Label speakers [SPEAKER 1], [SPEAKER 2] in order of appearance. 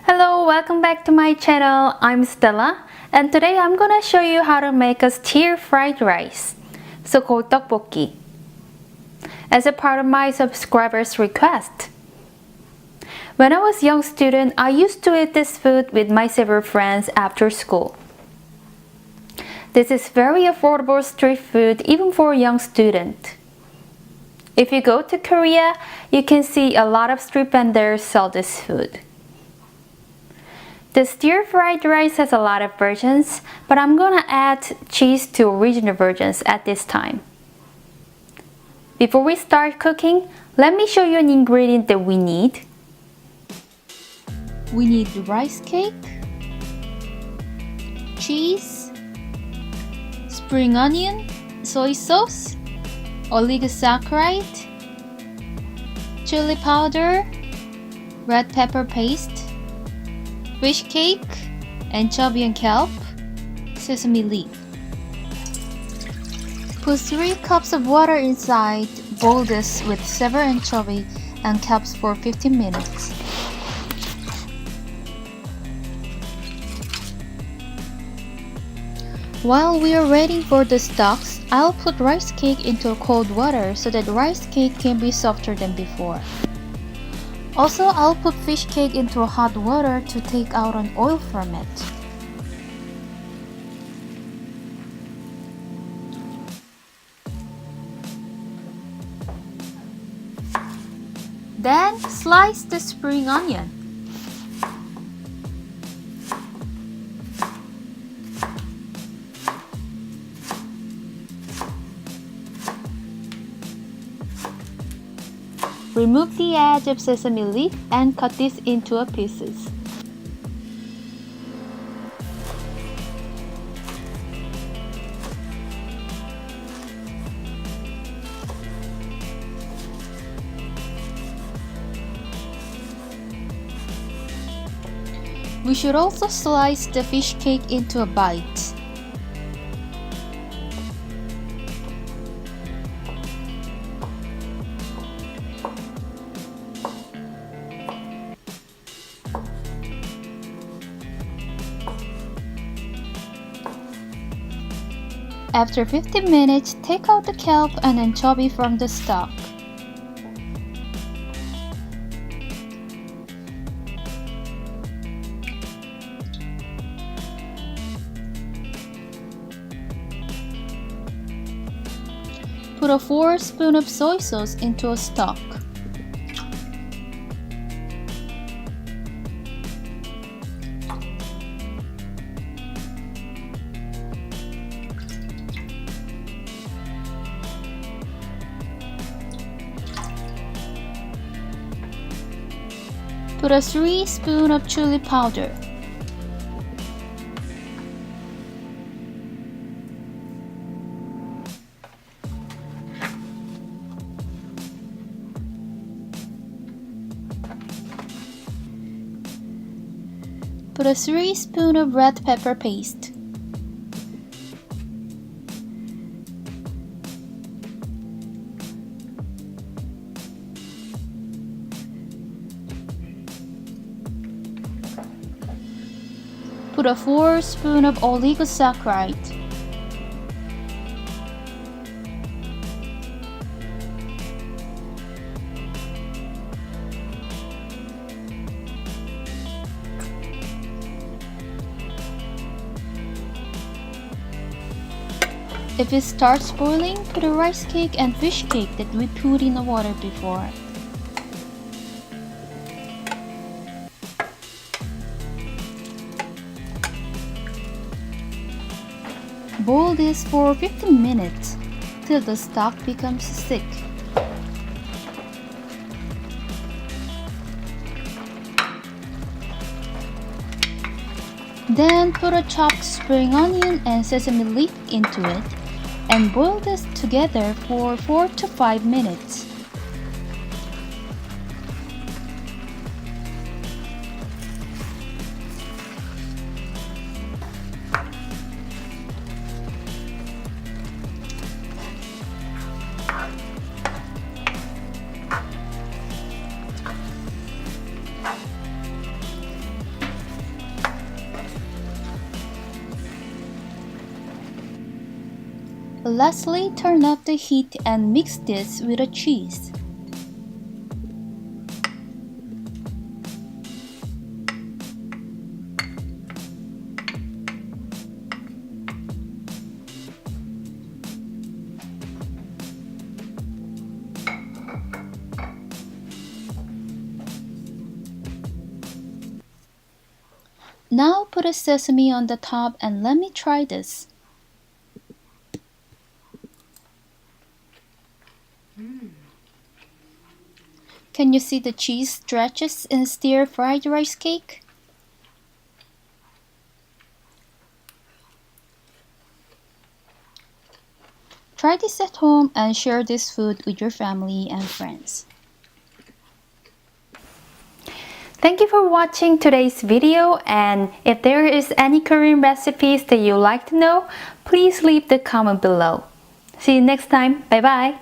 [SPEAKER 1] Hello, welcome back to my channel. I'm Stella and today I'm gonna show you how to make a stir-fried rice, so-called tteok-bokki, as a part of my subscribers' request. When I was a young student, I used to eat this food with my several friends after school. This is very affordable street food even for a young student. If you go to Korea, you can see a lot of street vendors sell this food. The stir-fried rice has a lot of versions, but I'm gonna add cheese to original versions at this time. Before we start cooking, let me show you an ingredient that we need. We need rice cake, cheese, spring onion, soy sauce, oligosaccharide, chili powder, red pepper paste, fish cake, anchovy and kelp, sesame leaf. Put 3 cups of water inside, boil this with several anchovy and kelps for 15 minutes. While we are waiting for the stocks, I'll put rice cake into cold water so that rice cake can be softer than before. Also, I'll put fish cake into hot water to take out an oil from it. Then, slice the spring onion. Remove the edge of sesame leaf and cut this into pieces. We should also slice the fish cake into a bite. After 15 minutes, take out the kelp and anchovy from the stock. Put 4 spoons of soy sauce into a stock. Put 3 spoons of chili powder. Put 3 spoons of red pepper paste. Put 4 spoons of oligosaccharide. If it starts boiling, put a rice cake and fish cake that we put in the water before. Boil this for 15 minutes till the stock becomes thick. Then put a chopped spring onion and sesame leaf into it and boil this together for 4 to 5 minutes. Lastly, turn up the heat and mix this with the cheese. Now put a sesame on the top and let me try this. Can you see the cheese stretches in stir-fried rice cake? Try this at home and share this food with your family and friends. Thank you for watching today's video, and if there is any Korean recipes that you'd like to know, please leave the comment below. See you next time. Bye bye.